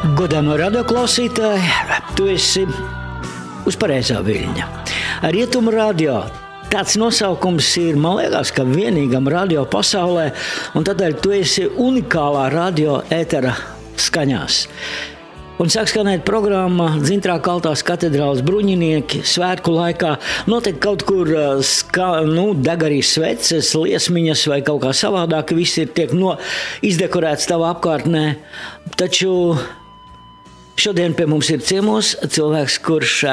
Godāmo radioklausītāji, tu esi uz pareizā viļņa. Rietumu radio. Tāds nosaukums ir, man liekas, ka vienīgam radio pasaulē, un tādēļ tu esi unikālā radio ētera skaņās. Un sāk skanēt programma Dzintrā Kaltās katedrāles bruņinieki svētku laikā. Notiek kaut kur deg arī sveces, liesmiņas vai kaut kā savādāk. Viss tiek izdekorēts tavā apkārtnē. Taču šodien pie mums ir ciemos cilvēks, kurš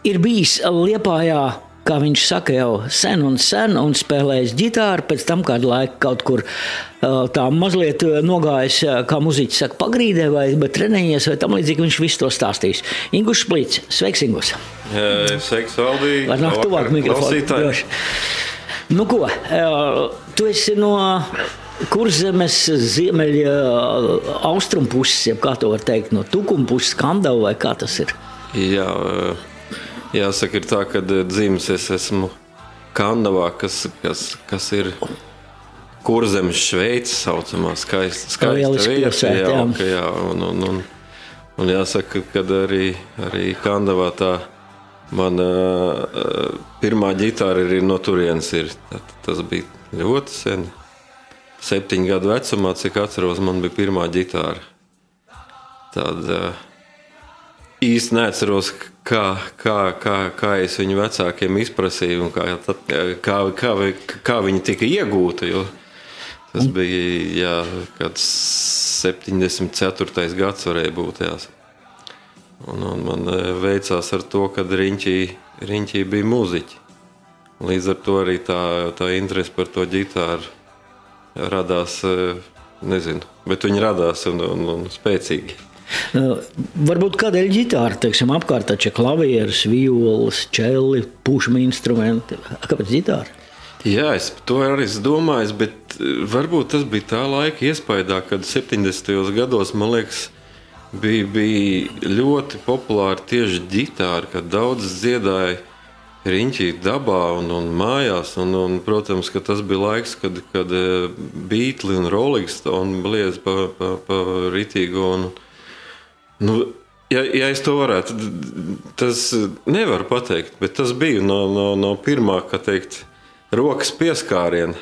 ir bijis Liepājā, kā viņš saka, jau sen un spēlējis ģitāru, pēc tam kādu laiku kaut kur tā mazliet nogājis, kā muziķis saka, pagrīdē, bet trenējies, vai tam līdzīgi viņš visu to stāstīs. Ingus Šplīts, sveiks, Ingus! Sveiks, Valdī! Var nāk tuvāk mikrofonu. Nu ko, tu esi no Kurzemes ziemeļa austrumpuses, jeb kā to var teikt, no Tukumpuses, Kandava, vai kā tas ir? Jā, jāsaka ir tā, ka dzimis es esmu Kandavā, kas ir Kurzemes Šveice saucamā, skaista vieta. Jā, un jāsaka, ka arī Kandavā tā mana pirmā ģitāra ir no turienes ir. Tas bija ļoti sen. 7 gadu vecumā, cik atceros, man bija pirmā ģitāra. Tad īsti neatceros, kā es viņu vecākiem izprasīju un kā viņi tika iegūta, jo tas bija, kāds 74. gads varēja būt, Un man veicās ar to, kad riņķī bija muziķi. Līdz ar to arī tā interese par to ģitāru radās, nezinu, bet viņi radās un spēcīgi. Varbūt kādēļ ģitāra, teiksim, apkārt taču klavieres, violas, čeli, pušuma instrumenti. Kāpēc ģitāra? Jā, es to arī domāju, bet varbūt tas bija tā laika iespaidā, kad 70. gados, man liekas, bija ļoti populāri tieši ģitāra, kad daudz dziedāja riņķī dabā un mājās, un protams, ka tas bija laiks, kad Beatli un Rolling Stone bliez pa ritīgo, ja es to varētu, tas nevaru pateikt, bet tas bija no pirmā, kā teikt, rokas pieskāriena.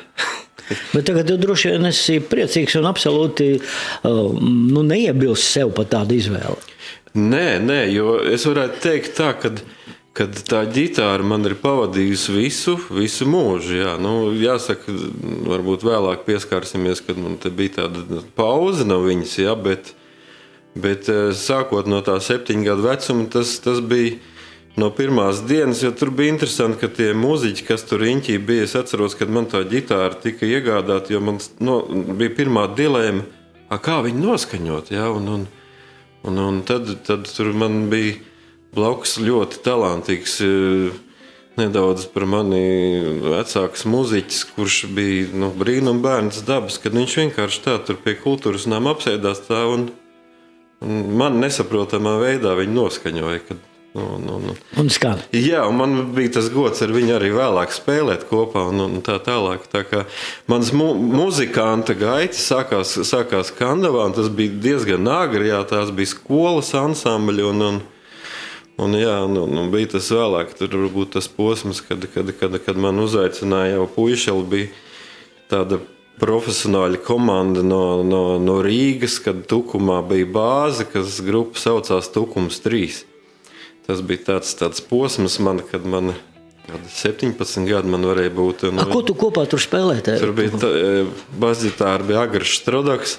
Bet tagad tu droši vien esi priecīgs un absolūti neiebilst sev par tādu izvēli. Nē, jo es varētu teikt tā, kad tā ģitāra man ir pavadījusi visu mūžu. Jā. Jāsaka, varbūt vēlāk pieskārsimies, kad man te bija tāda pauze no viņas, jā, bet sākot no tā 7 gadu vecuma, tas bija no pirmās dienas, jo tur bija interesanti, ka tie muziķi, kas tur riņķī bija, es atceros, kad man tā ģitāra tika iegādāta, jo man bija pirmā dilēma, kā viņu noskaņot, jā, un tad tur man bija blakus ļoti talantīgs, nedaudz par mani vecāks muziķis, kurš bija brīnum bērns dabas, kad viņš vienkārši tā tur pie kultūras nama apsēdās tā un man nesaprotamā veidā viņu noskaņoja. Un skan. Jā, un man bija tas gods ar viņu arī vēlāk spēlēt kopā un tā tālāk. Tā kā mans muzikanta gaitas sākās Kandavā, un tas bija diezgan agri, jā, tās bija skolas ansambļi un bija tas vēlāk, tur varbūt tas posms, kad man uzaicināja jau puišeli, bija tāda profesionāļa komanda no Rīgas, kad Tukumā bija bāze, kas grupa saucās Tukums 3. Tas bija tāds posms man, kad man 17 gadi man varēja būt. Ko tu kopā tur spēlēt? Tur bija basģitāra, bija Agars Štrodoks,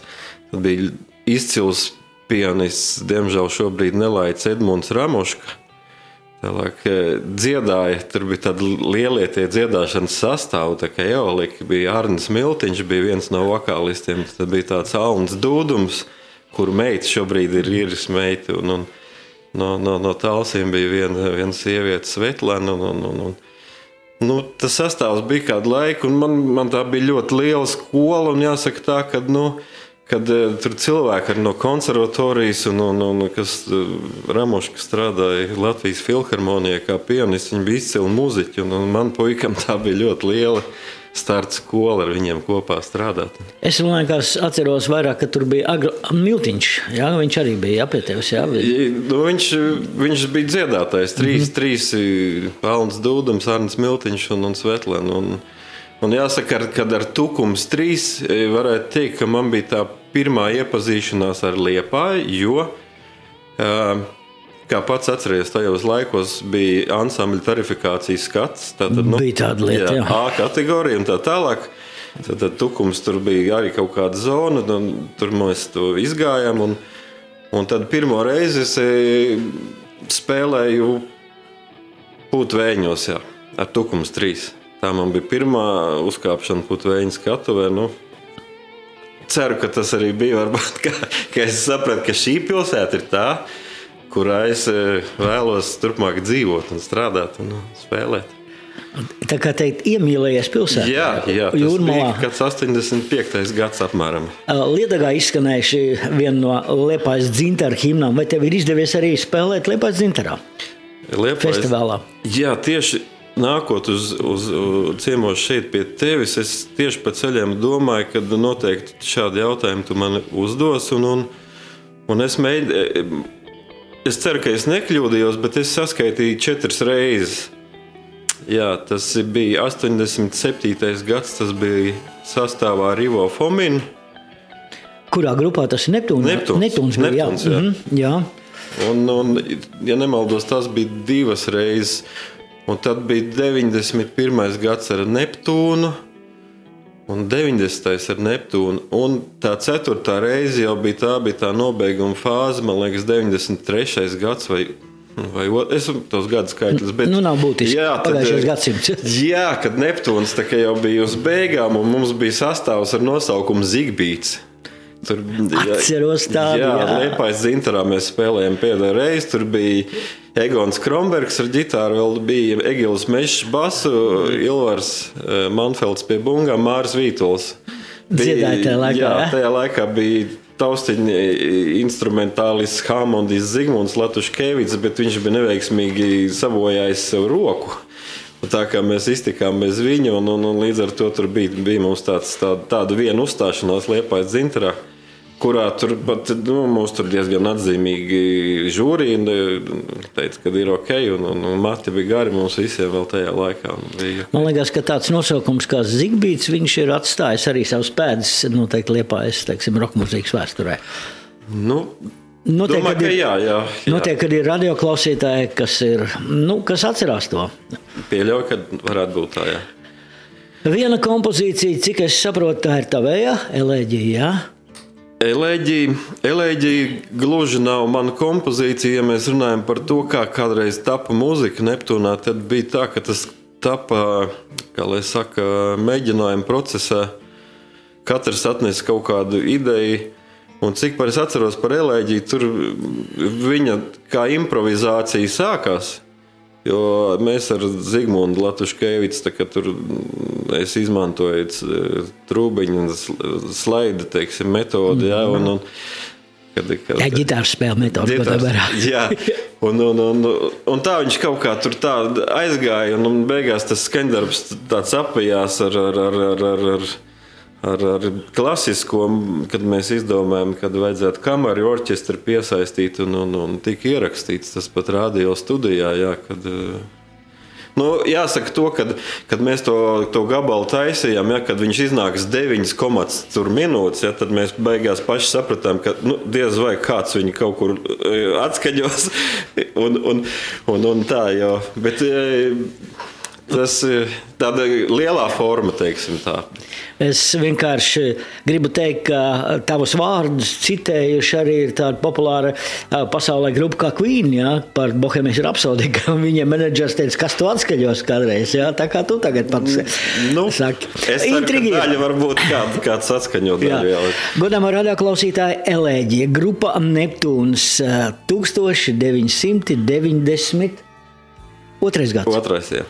tad bija izcils pianists, diemžēl šobrīd nelaids Edmunds Ramoška. Tālāk dziedāja, tur bija tādi lielie tie dziedāšanas sastāvi, tā kā Eolika, bija Arnis Miltiņš, bija viens no vokālistiem, tad bija tāds Alns Dūdums, kuru meita šobrīd ir Iris meita, un no Talsiem bija viena sieviete Svetlana, tas sastāvs bija kādu laiku, un man tā bija ļoti liela skola, un jāsaka tā, kad tur cilvēki no konservatorijas, un kas Ramoška strādāja Latvijas filharmonijā kā pianists, viņi bija izcili muziķi, un man puikam tā bija ļoti starta skola ar viņiem kopā strādāt. Es liekas, atceros vairāk, ka tur bija Miltiņš. Jā, viņš arī bija pie tevis. Jā, nu, viņš bija dziedātājs. Trīs Alns Dūdams, Arnis Miltiņš un Svetlana. Un jāsaka, kad ar Tukums 3 varētu teikt, ka man bija tā pirmā iepazīšanās ar Liepāju, jo, kā pats atceries, tajos laikos bija ansambļa tarifikācijas skats. Tātad, bija tāda lieta, jā. A kategorija un tā tālāk. Tad Tukums tur bija arī kaut kāda zona, un tur mēs to izgājām. Un tad pirmo reizi es spēlēju Putvēņos, jā, ar Tukums 3. Tā man bija pirmā uzkāpšana Putvēņu skatuvē. Nu, ceru, ka tas arī bija, varbūt, ka es sapratu, ka šī pilsēta ir tā, kurā es vēlos turpmāk dzīvot un strādāt un spēlēt. Tā kā teikt, iemīlējies pilsētā. Jā, tas bija kāds 85. gads apmēram. Liedagā izskanējuši viena no Liepājas dzintara himnām. Vai tev ir izdevies arī spēlēt Liepājas dzintarā? Festivālā? Jā, tieši nākot uz ciemos šeit pie tevis, es tieši pa ceļiem domāju, ka noteikti šādi jautājumi tu man uzdos. Un es ceru, ka es nekļūdījos, bet es saskaitīju 4 reizes. Jā, tas bija 87. gads, tas bija sastāvā ar Ivo Fominu. Kurā grupā tas ir Neptūns bija, jā. Jā. Un, ja nemaldos, tas bija 2 reizes. Un tad bija 91. gads ar Neptūnu un 90. ar Neptūnu. Un tā 4. reize jau bija tā nobeiguma fāze, man liekas, 93. gads vai es tos gadu skaitļus. Bet, nu nav būtiski, pagājušais gadsimts. Jā, kad Neptūns tā kā jau bija uz beigām un mums bija sastāvs ar nosaukumu Zigbīts. Atceros tādu, jā. Liepājas dzintarā mēs spēlējām pēdējo reizi. Tur bija Egons Krombergs ar ģitāru, vēl bija Egils Mešs basu, Ilvars Manfelds pie bungām, Māris Vītols. Dziedāja tajā laikā, jā? Tajā laikā bija taustiņa instrumentālists Hammondis Zigmunds Latuškevits, bet viņš bija neveiksmīgi sabojājis sev roku. Tā kā mēs iztikām bez viņu, un līdz ar to tur bija mums tāda viena uzstāšanās Liepājas dzintarā, kurā tur pat, mūs tur diezgan atzīmīgi žūrī teica, ka ir ok, un mati bija gari mums visiem vēl tajā laikā. Man liekas, ka tāds nosaukums kā Zigbīts, viņš ir atstājis arī savus pēdas, noteikti Liepājas, teiksim, rokmūzikas vēsturē. Domāju, ka jā. Noteikti, kad ir radioklausītāji, kas atcerās to. Pieļauju, ka varētu būt tā, jā. Viena kompozīcija, cik es saprotu, tā ir tavējā, Elēģija, jā? Elēģija gluži nav mana kompozīcija. Ja mēs runājam par to, kā kādreiz tapa muzika Neptūnā, tad bija tā, ka tas tapa, kā lai saka, mēģinājuma procesā. Katrs atnesa kaut kādu ideju. Un cik par es atceros par Elēģiju, tur viņa kā improvizācija sākās, jo mēs ar Zigmundu Latuškevicu, tā kā tur es izmantoju trūbiņu un slaida, teiksim, metodi, jā, Jā, ģitāras spēle metodi, ko tā varā. Jā, un tā viņš kaut kā tur tā aizgāja, un beigās tas skaņdarbs tāds apējās ar klasisko, kad mēs izdomājam, kad vajadzētu kameru orķestri piesaistīt un tika ierakstīts tas pat radio studijā, jā, kad... jāsaka to, kad mēs to gabalu taisījām, ja, kad viņš iznāks 9 minūtes, ja, tad mēs beigās paši sapratām, ka diez vai kāds viņu kaut kur atskaņos un tā, jo. Bet tas tāda lielā forma, teiksim tā. Es vienkārši gribu teikt, ka tavus vārdus citējuši arī ir tāda populāra pasaulē grupa kā Queen, ja, par Bohēmijas Rapsodiju, ka viņiem menedžers teica, kas tu atskaļos kādreiz, ja, tā kā tu tagad pats saki. Es ceru, ka daļa varbūt kāds atskaņot daļu. Godāmā radioklausītāja Elēģija, grupa Neptūns, 1992. gads. Otrais, jā.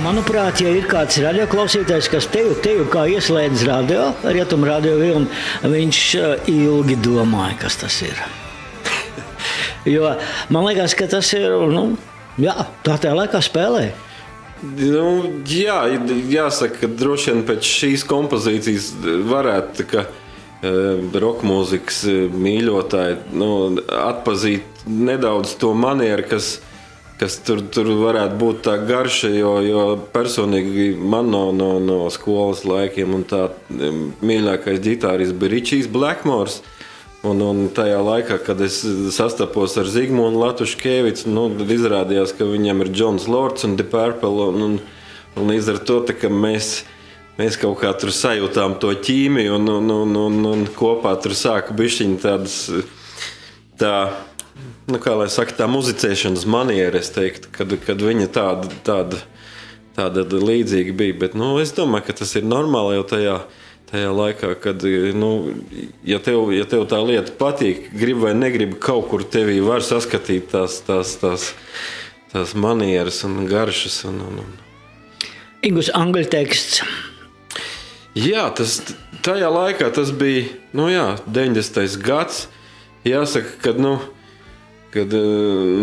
Manuprāt, ja ir kāds radioklausītājs, kas teju kā ieslēdz radio, Rietumu radio vilni, viņš ilgi domāja, kas tas ir. Jo man liekas, ka tas ir, tā tajā laikā spēlē. Jā, jāsaka, ka droši vien pēc šīs kompozīcijas varētu, ka rokmūzikas mīļotāji atpazīt nedaudz to manieru, kas tur varētu būt tā garša, jo personīgi man no skolas laikiem un tā mīļākais ģitārists bija Ričijs Blackmores. Un tajā laikā, kad es sastapos ar Zigmundu Latuškevicu, tad izrādījās, ka viņam ir Johns Lords un Deep Purple, un līdz ar to, ka mēs kaut kā tur sajūtām to ķīmiju un kopā tur sāka bišķiņi tādas, kā lai saka, tā muzicēšanas maniera, es teiktu, kad viņa tāda līdzīga bija, bet es domāju, ka tas ir normāli jau tajā laikā, kad, ja tev tā lieta patīk, grib vai negrib, kaut kur tevī var saskatīt tās manieras un garšas. Ingus, angļu teksts. Jā, tajā laikā tas bija, 90. gads. Jāsaka, kad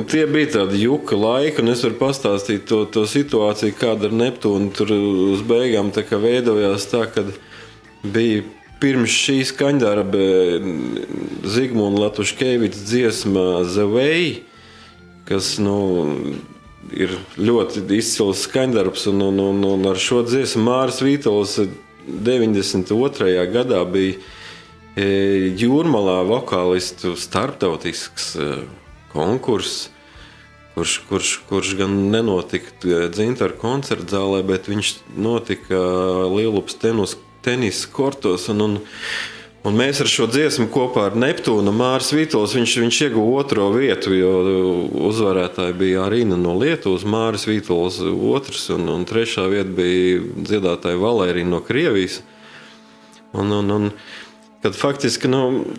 tie bija tādi juka laika, un es varu pastāstīt to situāciju, kāda ar Neptūnu tur uz beigām tā kā veidojās tā, kad bija pirms šī skaņdarba Zigmunda Latuškevica dziesma The Way, kas ir ļoti izcils skaņdarbs, un ar šo dziesmu Māris Vītols 92. gadā bija Jūrmalā vokālistu starptautisks konkurss, kurš gan nenotika Dzintaru koncertzālē, bet viņš notika Lielupas tenisa kortos, un mēs ar šo dziesmu kopā ar Neptūnu Māris Vītols, viņš ieguva 2. vietu, jo uzvarētāji bija Arina no Lietuvas, Māris Vītols 2. un 3. vieta bija dziedātāja Valērija no Krievijas. Un kad faktiski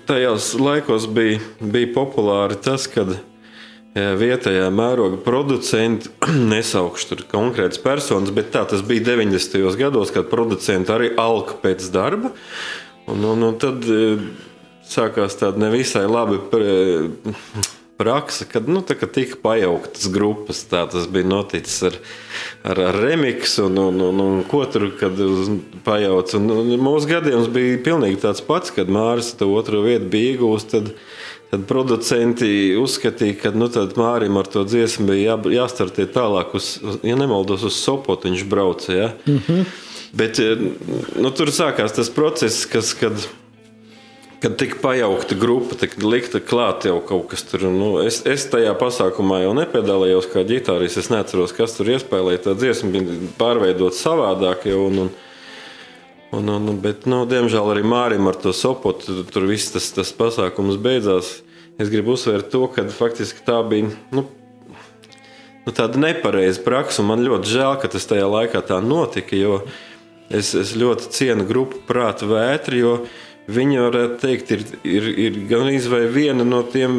tajās laikos bija populāri tas, kad vietējā mēroga producenti, nesaukšu tur konkrētas personas, bet tā tas bija 90. gados, kad producenti arī alka pēc darba. Un tad sākās tāda nevisai labi praksa, kad tika pajauktas grupas. Tā tas bija noticis ar remiksu un ko tur, kad pajauc. Un mūsu gadījums bija pilnīgi tāds pats, kad Māris to otro vietu bija iegūst, tad producenti uzskatīja, ka tad Mārim ar to dziesmu bija jāstartē tālāk, ja nemaldos, uz Sopotu viņš brauca. Ja? Bet tur sākās tas process, kad tika pajaukta grupa, tika likta klāt jau kaut kas tur. Es tajā pasākumā jau nepiedalījos kā ģitāris, es neatceros, kas tur iespēlēja. Tā dziesma bija pārveidot savādāk jau. Bet, diemžēl arī Mārim ar to Sopotu, tur viss tas pasākums beidzās. Es gribu uzsvērt to, ka faktiski tā bija tāda nepareiza praksa, un man ļoti žēl, ka tas tajā laikā tā notika, jo es ļoti cienu grupu Prāta vētri, jo viņi, varētu teikt, ir gan vai viena no tiem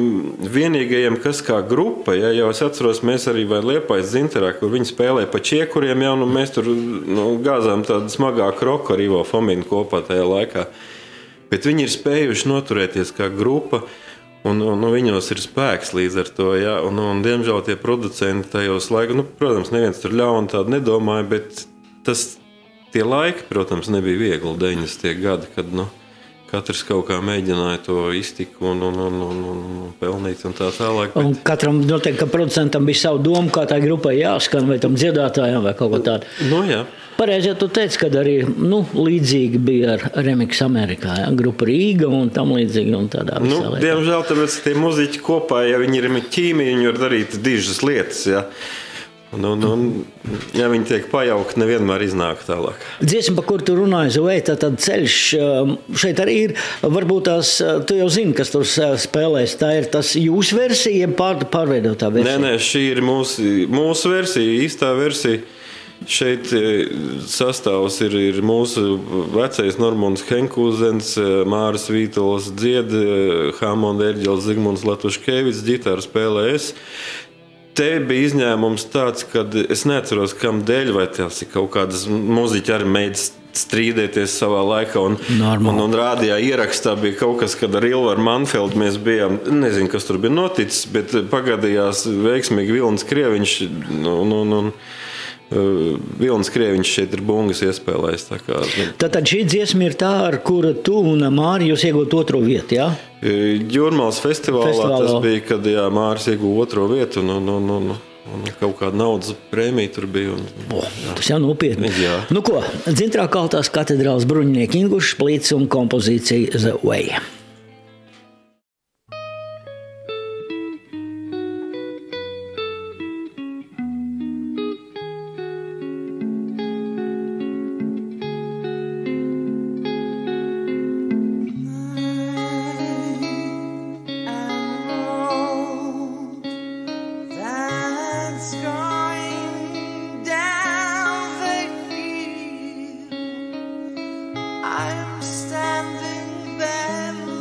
vienīgajiem, kas kā grupa, ja jau es atceros, mēs arī vai Liepājas Dzintarā, kur viņi spēlēja pa čiekuriem jau, mēs tur gāzām tādu smagāku roku ar Ivo Fominu kopā tajā laikā. Bet viņi ir spējuši noturēties kā grupa, un viņos ir spēks līdz ar to, ja, un diemžēl tie producenti tajos laikos, protams, neviens tur ļauni tādu nedomāja, bet tie laiki, protams, nebija viegli 90. gadi, kad, katrs kaut kā mēģināja to iztiku un pelnīt un tā tālāk. Un katram noteikti, ka producentam bija savu domu, kā tā grupai jāskan, vai tam dziedātājam, vai kaut ko tādu. Jā. Pareizi, ja tu teici, kad arī līdzīgi bija ar Remix Amerikā, ja? Grupa Rīga un tam līdzīgi un tādā visā lietā. Diemžēl, tāpēc tie muziķi kopā, ja viņi ir ķīmija, viņi var darīt dižas lietas, ja. Ja viņi tiek pajaukti, nevienmēr iznāk tālāk. Dziesma, par kur tu runāji, Zuvei, tad ceļš šeit arī ir, varbūt tu jau zini, kas tur spēlēs, tā ir tas jūsu versija, pārveidotā versija? Nē, šī ir mūsu versija, īstā versija. Šeit sastāvs ir mūsu vecais Normons Henkūzens, Māris Vītols dzied, Hamonda Erģels, Zigmunds Latuškevics, ģitāru spēlē es. Te bija izņēmums tāds, kad es neatceros, kam dēļ, vai tās ir kaut kādas muziķi arī mēģis strīdēties savā laikā, un rādījā ierakstā bija kaut kas, kad ar Ilvaru Manfeldu mēs bijām, nezinu, kas tur bija noticis, bet pagadījās veiksmīgi Vilnis Krieviņš, Vilnis Krieviņš šeit ir bungas iespēlējis. Tātad šī dziesma ir tā, ar kuru tu un Māri jūs iegūt otro vietu, jā? Jūrmālas festivālā tas bija, kad Māris iegūja otro vietu un kaut kāda naudas prēmija tur bija. Tas jau nopietni. Jā. Ko, Dzintrā Kaltās katedrāles bruņinieki Ingušs Plīts un kompozīcija The Way. I'm standing bending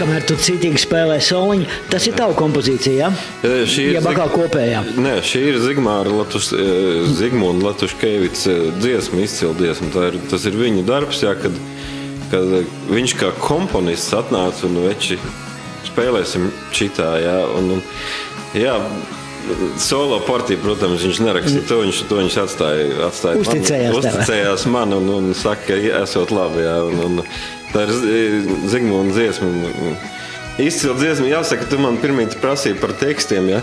kamēr tu citīgi spēlē soliņu, tas ir tava kompozīcija, ja? Ja bakā kopējā. Nē, šī ir Zigmunda Latuškevica dziesma, izcila dziesma. Tas ir viņa darbs, jā, kad viņš kā komponists atnāca un veči spēlēsim šitā, jā. Jā, solo partiju, protams, viņš nerakstīja to, viņš atstāja uzticējās man un saka, ka esot labi, jā. Tā ir Zigmunda dziesma. Izcila dziesma, jāsaka, tu man pirmīt prasīja par tekstiem, jā.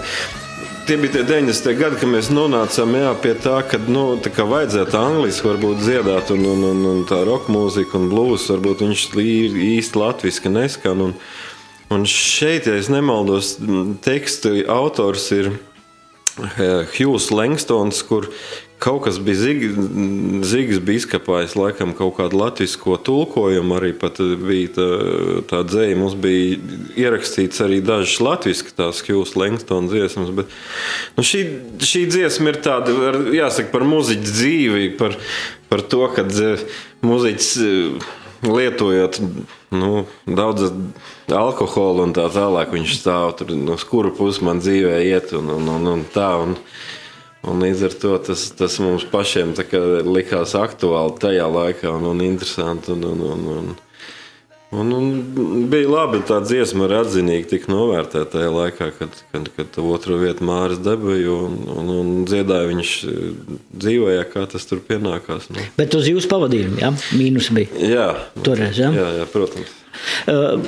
Tie bija tie 90. gadi, kad mēs nonācām pie tā, ka tā kā vajadzētu angliski varbūt dziedāt un tā rock mūzika un blues, varbūt viņš īsti latviski neskan. Un šeit, ja es nemaldos, tekstu autors ir Hughes Langstons, kur kaut kas bija Zigas bija izkapājis laikam kaut kādu latvisko tulkojumu, arī pat bija tā dzēja, mums bija ierakstīts arī dažas latviski tās Hughes Langstons dziesmas, bet šī dziesma ir tāda, jāsaka, par muziķu dzīvi, par to, kad muziķis lietojot daudz alkoholu un tā tālāk, viņš stāv tur, uz kuru pusi man dzīvē iet un tā. Un līdz ar to tas mums pašiem tā kā likās aktuāli tajā laikā un interesanti. Un bija labi, tā dziesma arī atzinīgi tika novērtēta tajā laikā, kad otro vietu Māris dabēja un dziedāja viņš dzīvojā, kā tas tur pienākās. Bet uz jūsu pavadījumu, jā? Mīnus bija? Jā. Toreiz, jā? Jā, protams.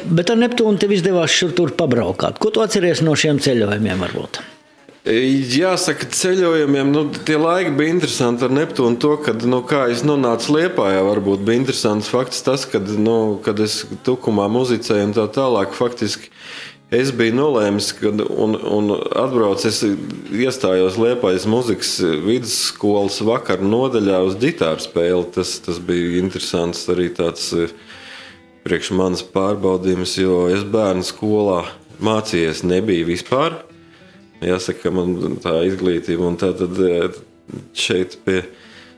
Bet ar Neptūnu tev izdevās šur tur pabraukāt. Ko tu atceries no šiem ceļojumiem varbūt? Jāsaka, ceļojumiem, tie laiki bija interesanti ar Neptūnu to, kad, kā es nonācu Liepājā, varbūt bija interesants fakts tas, kad es Tukumā muzicēju un tā tālāk, faktiski es biju nolēmis, un atbrauc, es iestājos Liepājas muzikas vidusskolas vakar nodaļā uz ģitāru spēli. Tas bija interesants arī tāds priekš manas pārbaudījums, jo es bērnu skolā mācījies nebija vispār. Jāsaka, man tā izglītība, un tātad šeit pie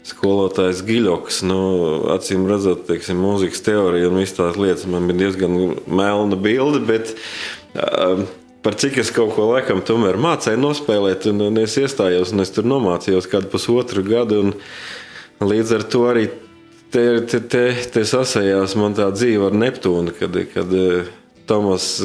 skolotājas Giļokas, acīm redzot, teiksim, mūzikas teorija un viss tās lietas, man bija diezgan melna bilde, bet par cik es kaut ko laikam tomēr mācēju nospēlēt, un es iestājos, un es tur nomācījos kādu pusotru gadu, un līdz ar to arī te sasējās man tā dzīve ar Neptūnu, kad Tomas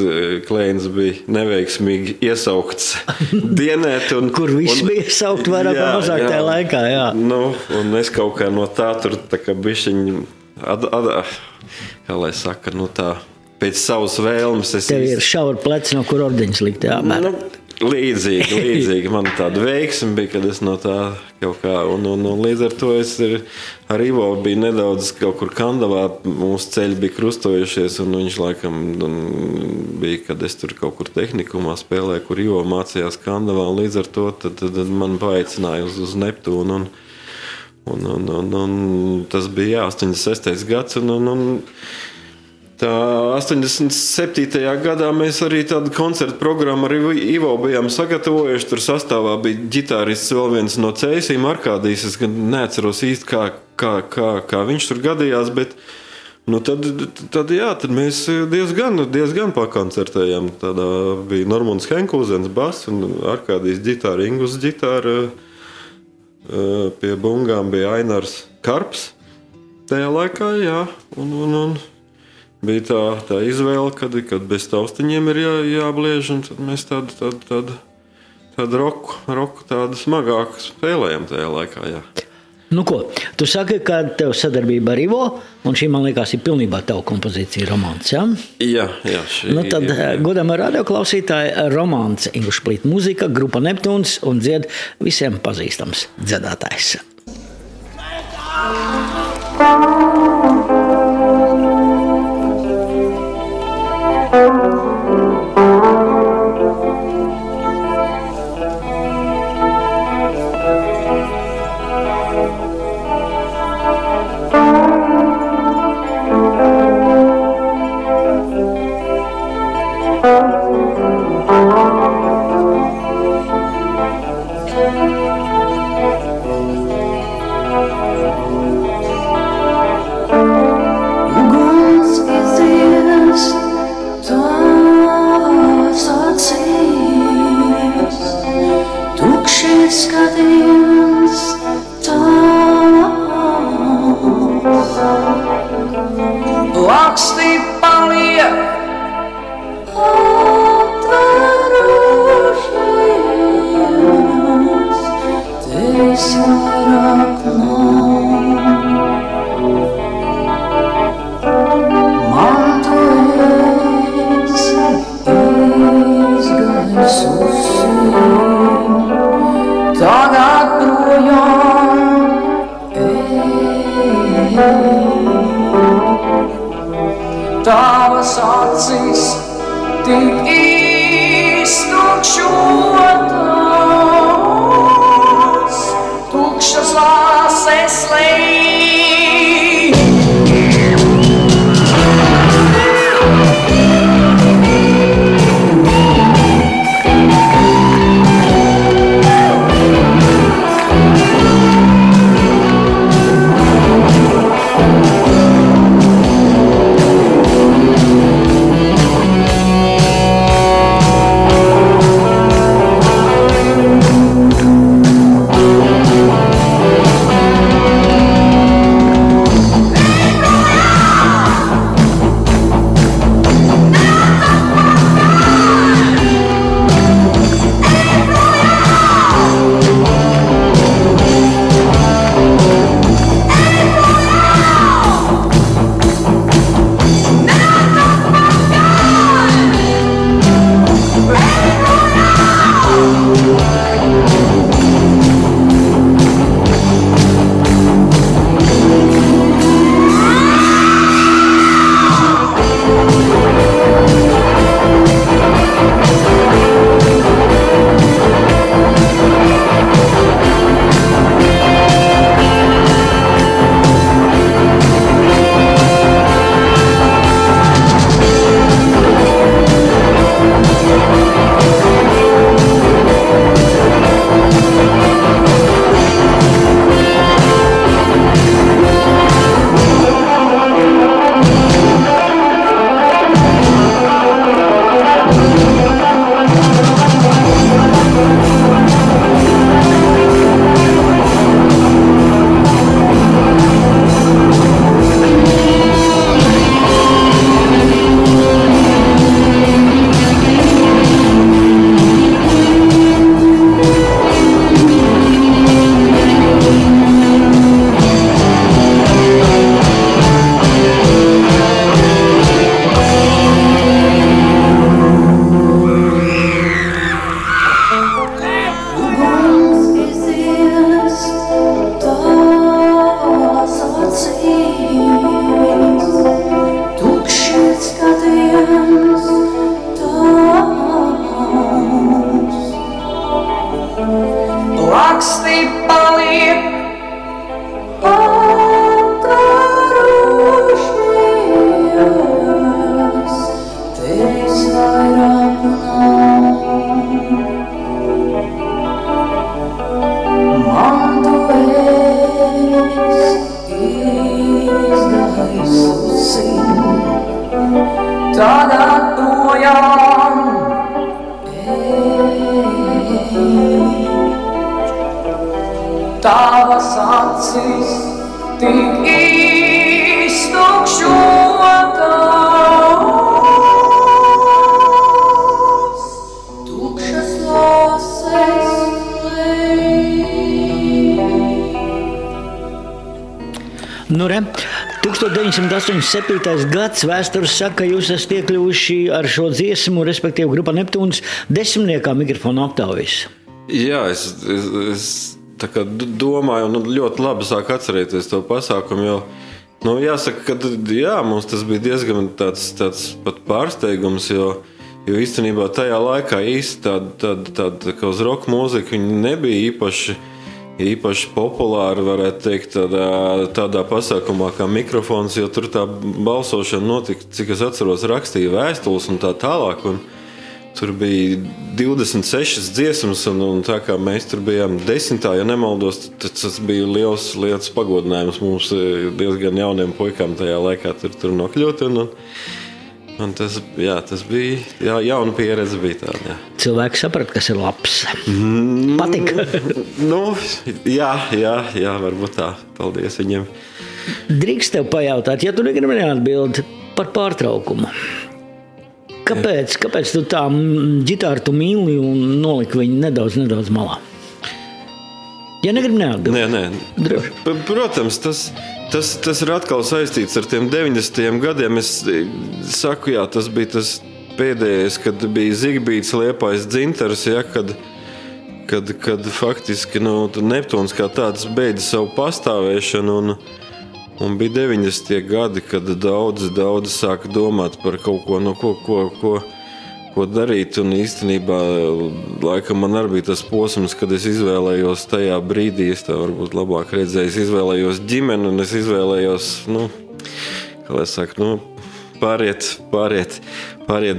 Kleins bija neveiksmīgi iesaukts dienēt. Kur viss bija iesaukt vairāk vai mazāk tajā laikā, jā. Un es kaut kā no tā tur tā kā bišķiņ, kā lai saka, tā pēc savas vēlmes. Tev ir šaura pleci, no kur ordeņas likt, jā. Līdzīgi. Man tāda veiksme bija, kad es no tā kaut kā, un līdz ar to es ar Ivo biju nedaudz kaut kur Kandavā, mūsu ceļi bija krustojušies, un viņš laikam bija, kad es tur kaut kur tehnikumā spēlēju, kur Ivo mācījās Kandavā, un līdz ar to tad man paaicināja uz Neptūnu, un tas bija 86. gads, un tā 87. gadā mēs arī tādu koncertu programmu ar Ivo bijām sagatavojuši. Tur sastāvā bija ģitārists vēl viens no Cēsīm, Arkādijs. Es gan neatceros īsti, kā viņš tur gadījās, bet tad mēs diezgan pakoncertējām. Tādā bija Normunds Henkūzens bass un Arkādijs ģitāra, Ingus ģitāra. Pie bungām bija Ainars Karps. Tajā laikā, jā, un bija tā izvēle, kad bez taustiņiem ir jābliež, un tad mēs tādu roku tādu smagāku spēlējam tajā laikā, jā. Ko? Tu saki, ka tev sadarbība ar Ivo, un šī, man liekas, ir pilnībā tava kompozīcija Romāns, jā? Jā. Tad, godamā radioklausītāji, Romāns, Inguša Plīta mūzika, grupa Neptūns un dzied visiem pazīstams dziedātājs. Toi acis tik iztukšotas, tukšas lāses lej. Tavas acis tik iztukšotas, tukšas lāses lej. Nu, re, 1987. gads vēstures saka, ka jūs esat iekļuvuši ar šo dziesmu, respektīvi grupa Neptūns, 10. mikrofona aptaujas. Jā, es tā kā domāju, un ļoti labi sāk atcerēties to pasākumu, jo, jāsaka, ka jā, mums tas bija diezgan tāds pat pārsteigums, jo īstenībā tajā laikā tāda kā uz roka mūzika, viņi nebija īpaši populāri, varētu teikt, tādā pasākumā kā mikrofons, jo tur tā balsošana notika, cik es atceros, rakstīja vēstules un tā tālāk, un tur bija 26 dziesmas, un tā kā mēs tur bijām 10. ja nemaldos, tas bija liels pagodinājums mums diezgan jauniem puikām tajā laikā tur nokļūt, un tas bija, jauna pieredze bija tāda, jā. Cilvēki saprat, kas ir labs. Patika. Jā, varbūt tā. Paldies viņiem. Drīkst tev pajautāt, ja tu negribi neatbildi par pārtraukumu. Kāpēc tu tā ģitāru tu mīli un noliki viņu nedaudz malā? Ja negribi neatbildi. Nē. Protams, tas ir atkal saistīts ar tiem 90. gadiem. Es saku, jā, tas bija tas pēdējais, kad bija Zigbīts, Liepājs, Dzintars, ja, kad faktiski Neptūns kā tāds beidza savu pastāvēšanu Un bija 90. gadi, kad daudzi sāka domāt par kaut ko, ko darīt. Un īstenībā laikam man arī bija tas posms, kad es izvēlējos tajā brīdī, es tā varbūt labāk redzēju, es izvēlējos ģimeni un es izvēlējos, kā lai saka, pāriet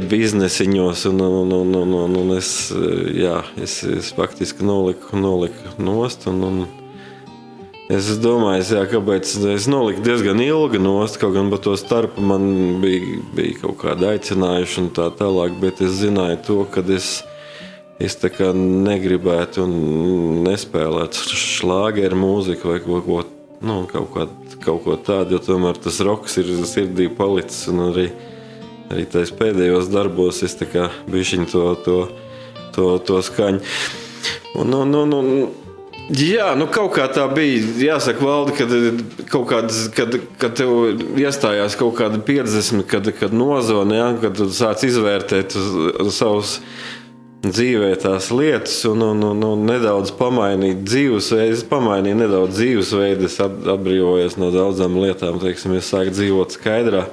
biznesiņos un es faktiski noliku nost un es domāju, kāpēc es noliku diezgan ilgi nost, kaut gan pa to starpu man bija kaut kāda aicinājuši un tā tālāk, bet es zināju to, ka es tā kā negribētu un nespēlētu šlāgeru mūziku vai kaut ko tādu, jo tomēr tas roks ir sirdī palicis un arī tais pēdējos darbos es tā kā bišķiņ to skaņu. Jā, kaut kā tā bija, jāsaka, Valdi, kad tev iestājās kaut kāda 50, kad nozona, kad tu sāc izvērtēt savus dzīvē tās lietas un nedaudz pamainīt dzīvesveidu. Es pamainīju nedaudz dzīvesveidu, es atbrīvojos no daudzām lietām, teiksim, es sāku dzīvot skaidrā.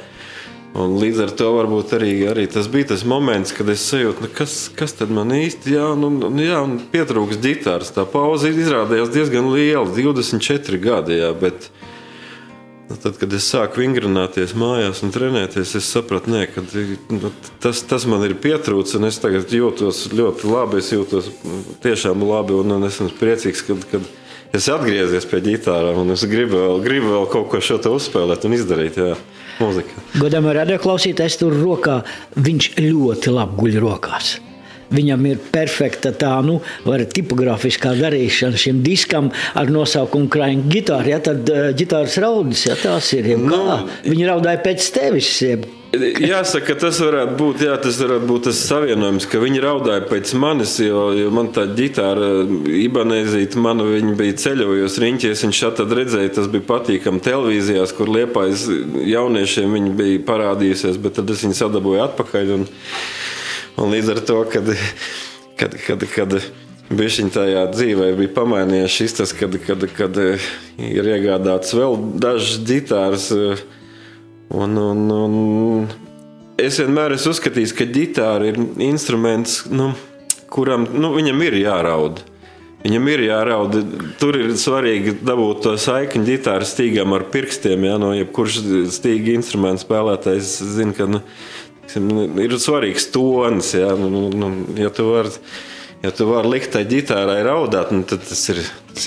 Un līdz ar to varbūt arī tas bija tas moments, kad es sajūtu, kas tad man īsti, un pietrūks ģitāras. Tā pauze izrādījās diezgan liela, 24 gadi, bet tad, kad es sāku vingrināties mājās un trenēties, es sapratu, ka tas man ir pietrūcis, un es tagad jūtos ļoti labi, es jūtos tiešām labi, un es esmu priecīgs, kad es atgriezies pie ģitārām, un es gribu vēl kaut ko šo te uzspēlēt un izdarīt, mūzika. Godamā radioklausītājs tur rokā, viņš ļoti labi guļ rokās. Viņam ir perfekta tā, tipografiskā darīšana šim diskam ar nosaukumu Crying Guitar, tad ģitāras raudas, tās ir, viņi raudāja pēc tevis. Jāsaka, tas varētu būt tas savienojums, ka viņi raudāja pēc manis, jo man tā ģitāra Ibanēzīte, viņa bija ceļojusi riņķies, viņš tad redzēja, tas bija patīkam televīzijās, kur Liepājas jauniešiem viņa bija parādījusies, bet tad es viņu sadabūju atpakaļ un līdz ar to, kad bišķiņ tajā dzīvē bija pamainījies šis tas, kad ir iegādāts vēl dažas ģitāras. Un es vienmēr esmu uzskatījis, ka ģitāra ir instruments, kuram viņam ir jāraud. Viņam ir jāraud. Tur ir svarīgi dabūt to saikni ģitāras stīgām ar pirkstiem. Jebkurš stīgi instruments spēlētājs zina, ka ir svarīgs tonis. Ja tu vari likt tai ģitārai raudāt, tad tas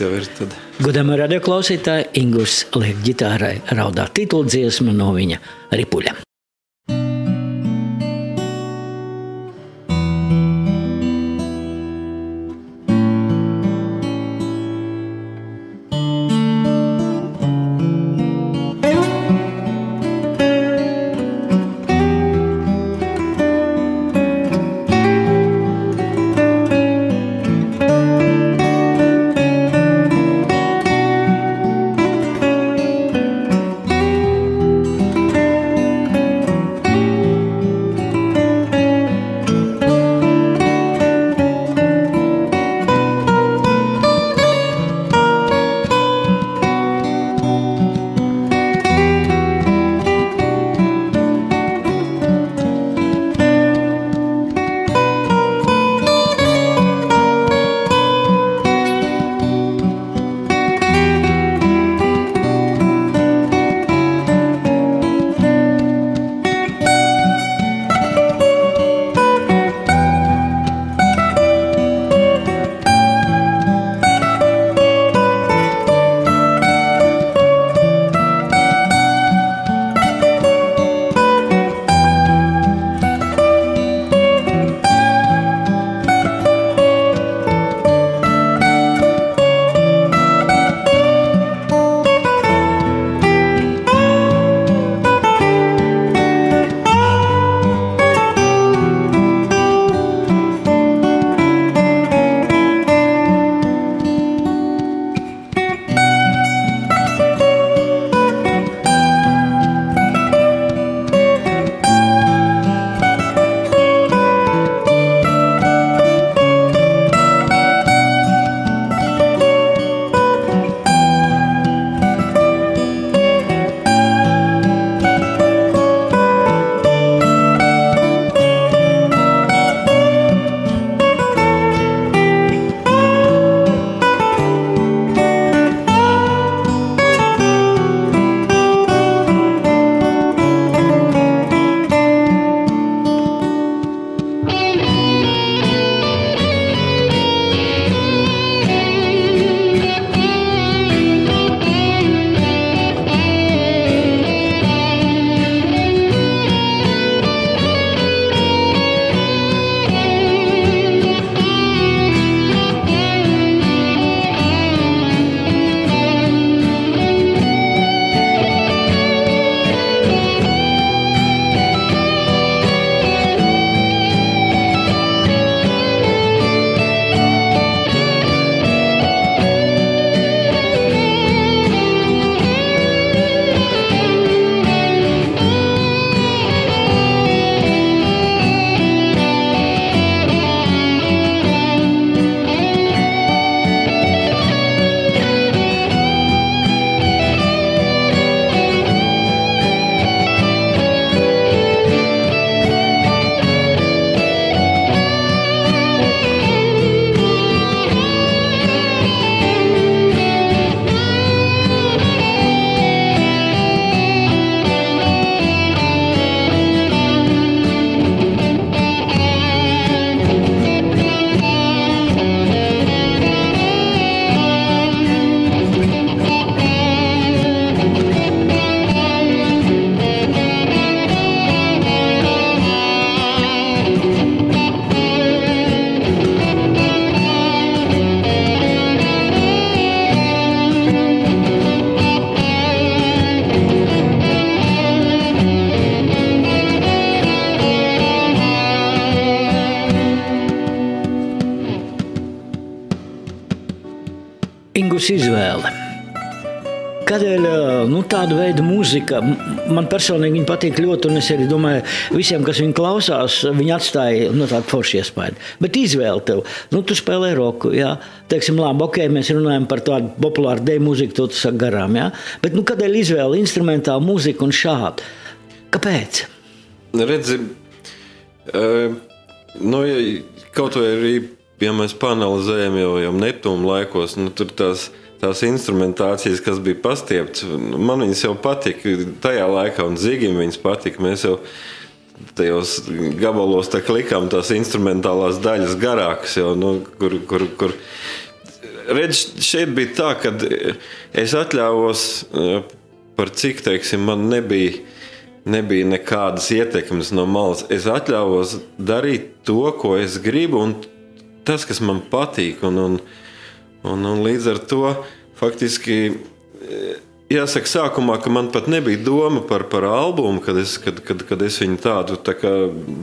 jau ir tad. Godamā radioklausītāji, Ingurs liek ģitārai raudāt. Tituldziesma no viņa Ripuļa. jūsu izvēle? Kādēļ tāda veida mūzika, man personīgi viņa patīk ļoti, un es arī domāju, visiem, kas viņu klausās, viņi atstāja tādu foršu iespēju. Bet izvēle tev, tu spēlē roku, jā, teiksim, labi, ok, mēs runājam par tādu populāru deju mūziku, to tu saki garām, jā, bet kādēļ izvēle instrumentālu mūziku un šādu? Kāpēc? Redzi, kaut vai arī, ja mēs paanalizējam jau Neptūna laikos, tur tās instrumentācijas, kas bija pastiepts, man viņas jau patika tajā laikā, un Zigim viņas patika. Mēs jau tajos gabalos tā klikām tās instrumentālās daļas garākas, jau, kur redz, šeit bija tā, kad es atļāvos, par cik, teiksim, man nebija nekādas ietekmes no malas. Es atļāvos darīt to, ko es gribu, un tas, kas man patīk, un līdz ar to faktiski jāsaka sākumā, ka man pat nebija doma par albumu, kad es viņu tādu tā kā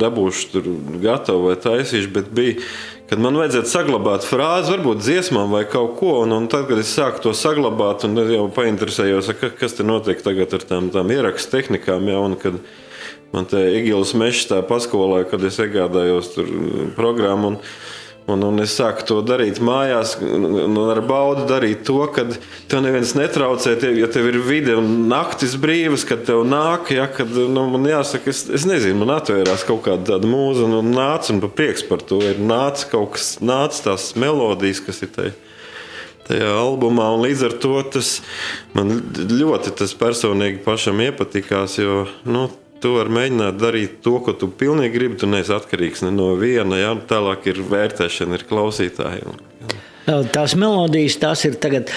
dabūšu tur gatavu vai taisīšu, bet bija, kad man vajadzētu saglabāt frāzi, varbūt dziesmām vai kaut ko, un tad, kad es sāku to saglabāt, un jau painteresējos, kas te notiek tagad ar tām ierakstu tehnikām, ja, un kad man te Igilis Mešs tā paskolāja, kad es iegādājos tur programmu, un es sāku to darīt mājās, un ar baudu darīt to, kad tev neviens netraucē, ja tev ir vide un naktis brīvas, kad tev nāk, ja, kad, man jāsaka, es nezinu, man atvērās kaut kāda tāda mūza, un nāca, un pa prieks par to ir nāca kaut kas, nāca tās melodijas, kas ir tajā albumā, un līdz ar to man ļoti tas personīgi pašam iepatikās, jo, tu vari mēģināt darīt to, ko tu pilnīgi gribi, tu neesi atkarīgs ne no viena, ja? Tālāk ir vērtēšana, ir klausītāji. Tās melodijas, tās ir tagad,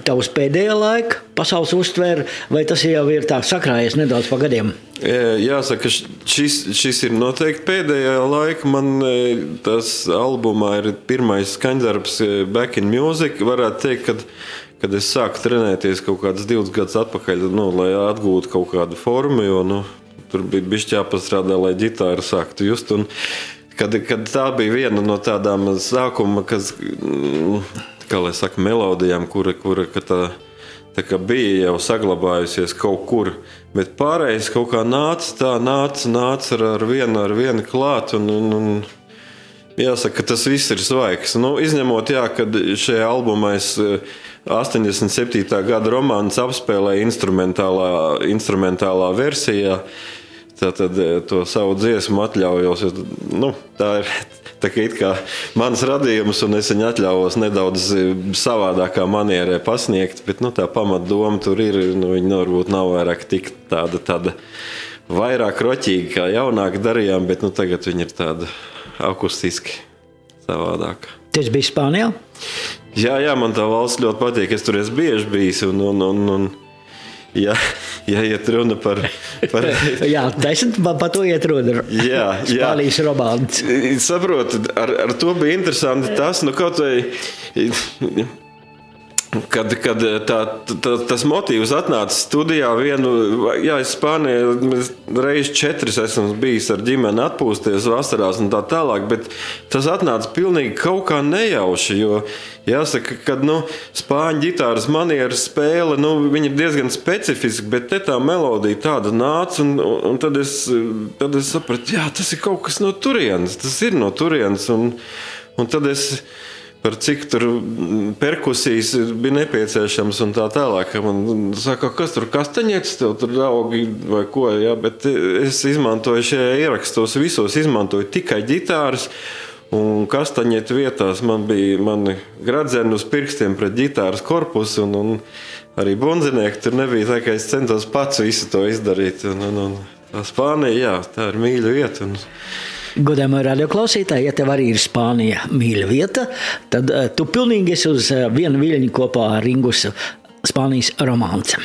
tavs pēdējā laika pasaules uztver, vai tas jau ir tā sakrājies nedaudz pa gadiem? Jāsaka, šis ir noteikti pēdējā laika. Man tas albumā ir pirmais skaņdarbs Back in Music. Varētu teikt, kad es sāku trenēties kaut kādas 2 gadus atpakaļ, lai atgūtu kaut kādu formu, jo, tur bija bišķi jāpastrādā, lai ģitāra sāktu just. Un kad tā bija viena no tādām sākuma, kas, kā lai saka, melodijām, kura tā kā bija jau saglabājusies kaut kur, bet pārējais kaut kā nāca ar vienu klāt, un jāsaka, ka tas viss ir svaigs. Izņemot, kad šajā albumā es 87. gada romāns apspēlēja instrumentālā versijā, tātad to savu dziesmu atļaujos. Tā ir tā kā it kā mans radījums, un es viņu atļaujos nedaudz savādākā manierē pasniegt, bet tā pamatdoma tur ir, viņa varbūt nav vairāk tik tāda vairāk roķīga, kā jaunāk darījām, bet tagad viņa ir tāda akustiski savādāka. Tas bija Spānijā? Jā, man tā valsts ļoti patīk, es tur esmu bieži bijis, un ja iet runa par... Jā, par to iet runa. Jā. Spānijas romāns. Saprotu, ar to bija interesanti tas, kaut vai... Kad tas motīvs atnāca studijā es Spānijā reiz 4 esmu bijis ar ģimeni atpūsties vasarās un tā tālāk, bet tas atnāca pilnīgi kaut kā nejauši, jo jāsaka, kad spāņu ģitāras manieras spēle, viņa ir diezgan specifiska, bet te tā melodija tāda nāca, un tad es sapratu, jā, tas ir kaut kas no turienes, tas ir no turienes, un tad es... par cik tur perkusijas bija nepieciešams un tā tālāk. Man saka, kas tur kastaņietis tev tur augi vai ko, jā, bet es izmantoju šajā ierakstos visos, izmantoju tikai ģitāras, un kastaņietu vietās man bija mani gradzeni uz pirkstiem pret ģitāras korpusu, un arī bundzinieki tur nebija tā, ka es centos pats visu to izdarīt. Un Spānija, jā, tā ir mīļa vieta. Godājumā radioklausītāji, ja tev arī ir Spānija mīļa vieta, tad tu pilnīgi esi uz viena viļņa kopā ar Ingus Spānijas romāns.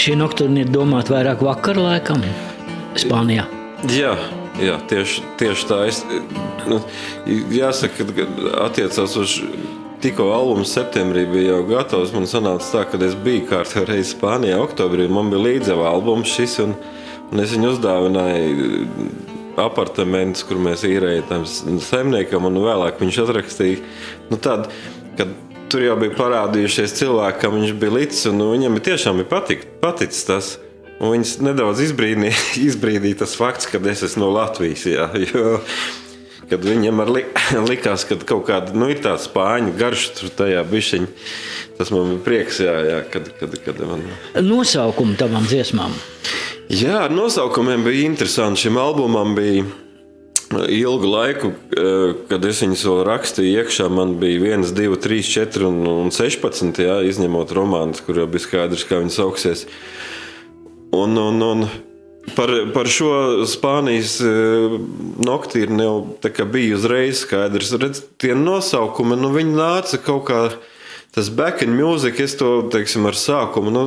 Šī nokturni ir domāta vairāk vakar laikam Spānijā. Jā, tieši tā. Jāsaka, ka attiecās uz tikko albums septembrī bija jau gatavs. Man sanāca tā, ka es biju kārtā reizi Spānijā oktobrī. Man bija līdzi albums šis, un es viņu uzdāvināju apartamentus, kur mēs īrējām tam saimniekam, un vēlāk viņš atrakstīja tādu, kad tur jau bija parādījušies cilvēki, kam viņš bija līdz, un viņam tiešām bija paticis tas. Un viņas nedaudz izbrīdīja tas fakts, kad es esmu no Latvijas, jā, jo kad viņam likās, ka kaut kāda, ir tāds spāņu garš tur tajā bišķiņ, tas man bija prieks, jā, kad man... Nosaukumi tavam dziesmām? Jā, ar nosaukumiem bija interesanti. Šim albumam bija ilgu laiku, kad es viņus vēl rakstīju iekšā, man bija 1, 2, 3, 4 un 16, jā, izņemot romānus, kur jau bija skaidrs, kā viņi sauksies. Un par šo Spānijas noktīrni jau tā kā bija uzreiz skaidrs. Redz, tie nosaukumi, viņi nāca kaut kā, tas back in music, es to, teiksim, ar sākumu,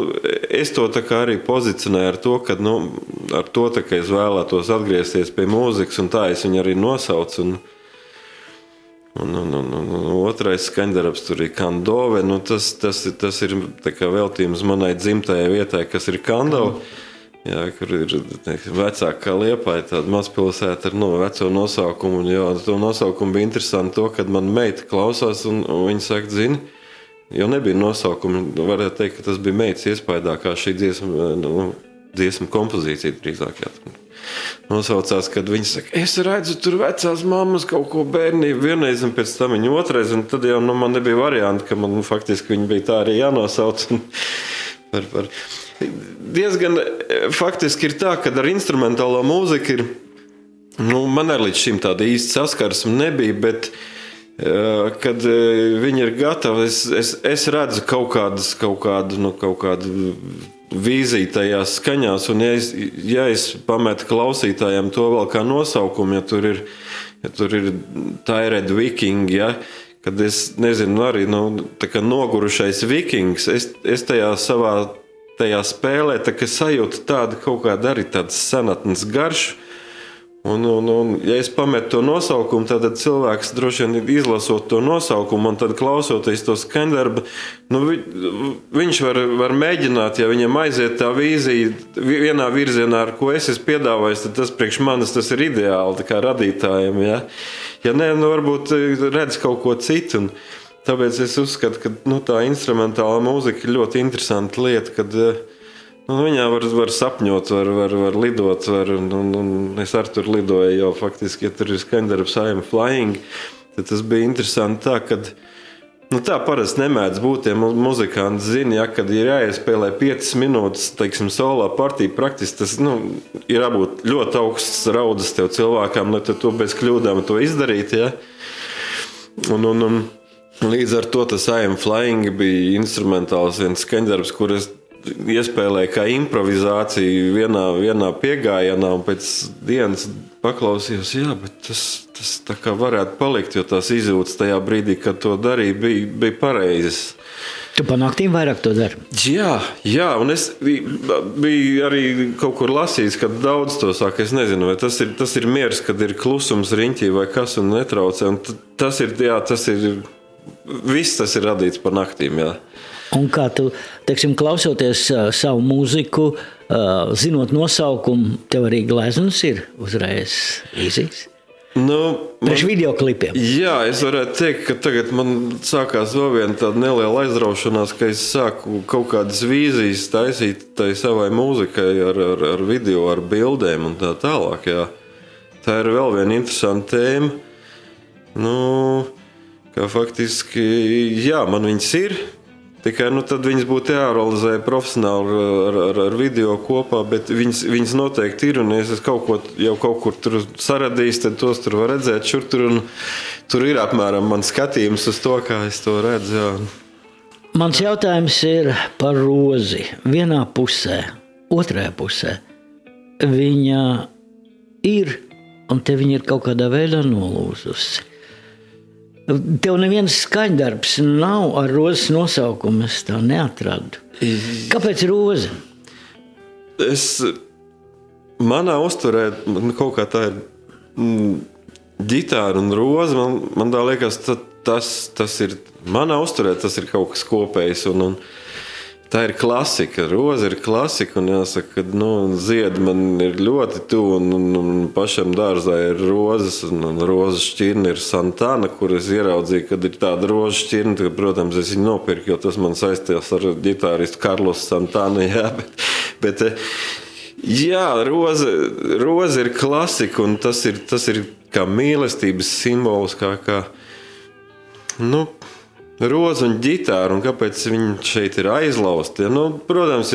es to tā kā arī pozicionēju ar to, ka, ar to tā kā es vēlētos atgriezties pie mūzikas, un tā es viņu arī nosaucu. Un otrais skaņdarbs tur ir Kandove, tas ir tā kā veltījums manai dzimtajai vietai, kas ir Kandova, jā, kur ir vecākā Liepāja, tāda mazpilsēta ar veco nosaukumu, un jo to nosaukumu bija interesanti to, kad man meita klausās, un viņa saka, zini, jo nebija nosaukumi, varētu teikt, ka tas bija meitas iespaidā, kā šī dziesma kompozīcija drīzāk, jā. Nosaucās, kad viņi saka, es redzu tur vecās mammas kaut ko bērnību vienreiz un pēc tam viņa otrais, un tad jau man nebija varianti, ka man faktiski viņa bija tā arī jānosauc. Diezgan faktiski ir tā, ka ar instrumentālo mūziku ir, man arī līdz šim tāda īsti saskarsme nebija, bet kad viņi ir gatavi, es redzu kaut kādu vīziju tajās skaņās, un ja es pametu klausītājiem to vēl kā nosaukumu, ja tur ir Tired Viking, ja, kad es nezinu, arī tā kā nogurušais vikings, es tajā spēlē tā kā sajūtu tādu kaut kādu arī tāds senatnes garšu, un ja es pametu to nosaukumu, tad cilvēks droši vien izlasot to nosaukumu un tad klausoties to skaņdarbu, viņš var mēģināt, ja viņam aiziet tā vīzija vienā virzienā, ar ko es esmu piedāvājis, tad tas priekš manis tas ir ideāli, tā kā radītājiem, ja. Ja nē, varbūt redz kaut ko citu, un tāpēc es uzskatu, ka tā instrumentālā mūzika ir ļoti interesanta lieta, kad viņā var sapņot, var lidot, un es ar tur lidoju jau faktiski, ja tur ir skaņdarbs I am flying, tad tas bija interesanti tā, kad tā parasti nemēdz būt, ja muzikanti zina, ja, kad ir jāiespēlē 5 minūtes, teiksim, solā partija, praktiski tas, ir jābūt ļoti augsts raudas tev cilvēkām, lai to bez kļūdām to izdarīt, ja. Un līdz ar to tas I am flying bija instrumentāls viens skaņdarbs, kur es iespēlēju kā improvizāciju vienā piegājienā, un pēc dienas paklausījos, jā, bet tas tā kā varētu palikt, jo tās izjūtas tajā brīdī, kad to darīja, bija pareizes. Tu pa naktīm vairāk to dari? Jā, un es biju arī kaut kur lasījis, kad daudz to saka, es nezinu, vai tas ir miers, kad ir klusums riņķī vai kas un netraucē, un viss tas ir radīts par naktīm, jā. Un kā tu, teiksim, klausoties savu mūziku, zinot nosaukumu, tev arī gleznas ir uzreiz īzīs? Priekš videoklipiem. Jā, es varētu teikt, ka tagad man sākās vēl viena tāda neliela aizraušanās, ka es sāku kaut kādas vīzijas taisīt tai savai mūzikai ar video, ar bildēm un tā tālāk, jā. Tā ir vēl viena interesanta tēma. Kā faktiski, jā, man viņas ir. Tikai tad viņas būtu jārealizē profesionāli ar video kopā, bet viņas noteikti ir, un ja es kaut kur tur saradījis, tad tos tur var redzēt tur, un tur ir apmēram man skatījums uz to, kā es to redzu. Jā. Mans jautājums ir par rozi. Vienā pusē, otrajā pusē viņa ir, un te viņa ir kaut kādā veidā nolūzusi. Tev neviens skaņdarbs nav ar rozes nosaukumu, es tā neatradu. Kāpēc roze? Manā uzturē kaut kā tā ir ģitāra un roze. Man tā liekas, tas ir manā uzturē, tas ir kaut kas kopējs. Un tā ir klasika. Roze ir klasika. Un jāsaka, ka ziedi man ir ļoti tuvu. Un pašam dārzā ir rozes. Un rozes šķirne ir Santana, kur es ieraudzīju, kad ir tāda rozes šķirne. Tad, protams, es viņu nopirku, jo tas man saistījās ar ģitāristu Karlos Santana. Jā, bet jā, roze ir klasika, un tas ir kā mīlestības simbols, kā roze un ģitāra, un kāpēc viņi šeit ir aizlausti. Protams,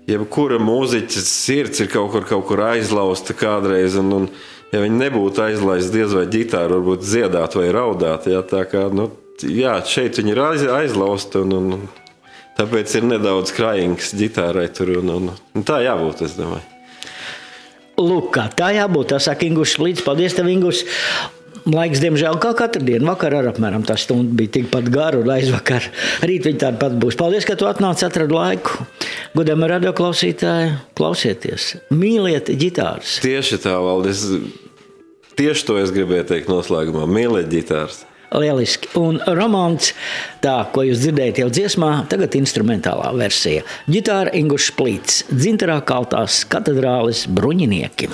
jebkura mūziķa sirds ir kaut kur aizlausta kādreiz, un ja viņi nebūtu aizlaisti, diez vai ģitāra varbūt dziedāt vai raudāt. Jā, tā kā, jā, šeit viņi ir aizlausti, un tāpēc ir nedaudz krājīgs ģitārai tur, un tā jābūt, es domāju. Lūk, kā tā jābūt, tā saka Ingus Šplīts. Paldies tev, Ingus. Laiks, diemžēl, kā katru dienu. Vakar ar apmēram tā stunda bija tikpat gara, un aizvakar rīt viņa tāda pat būs. Paldies, ka tu atnāc, atradi laiku. Godējumie radioklausītāji, klausieties. Mīliet ģitāras. Tieši tā, Valdis. Tieši to es gribēju teikt noslēgumā. Mīliet ģitāras. Lieliski. Un romāns, tā, ko jūs dzirdējat jau dziesmā, tagad instrumentālā versija. Ģitāra Ingus Šplīts, Dzintarā kaltās katedrāles bruņinieki.